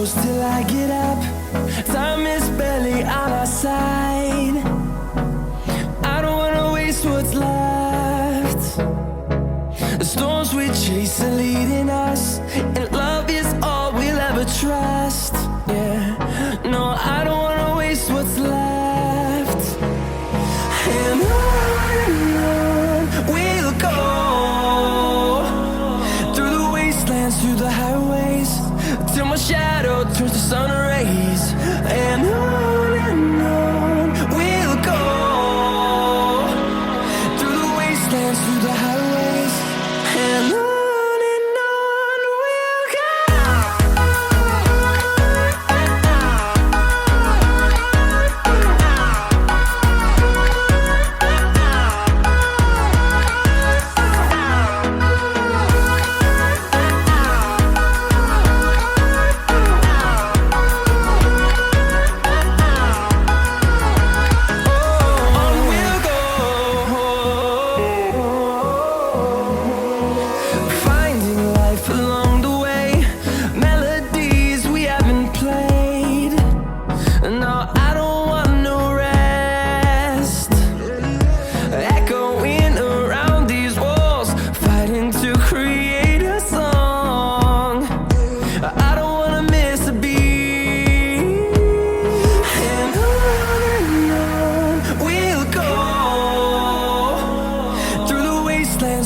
close till I get up. Time is barely on our side. I don't wanna waste what's left. The storms we chase are leading us, and love is all we'll ever trust. Yeah, no, I don't wanna waste what's left. And on we'll go, through the wastelands, through the highways, till my shadow turns to sun rays. And on we'll go, through the wastelands, through the highways, and on we'll go.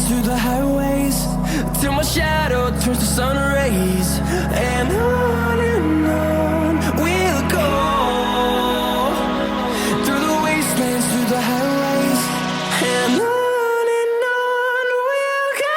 Through the highways, till my shadow turns to sun rays. And on we'll go, through the wastelands, through the highways, and on we'll go.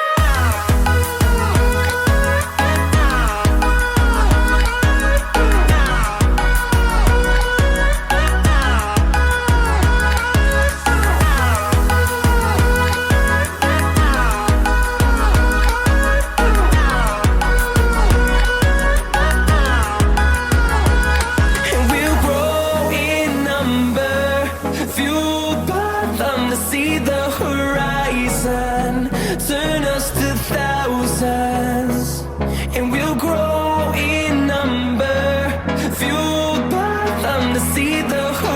See the horizon, turn us to thousands, and we'll grow in number, fueled by them to see the horizon.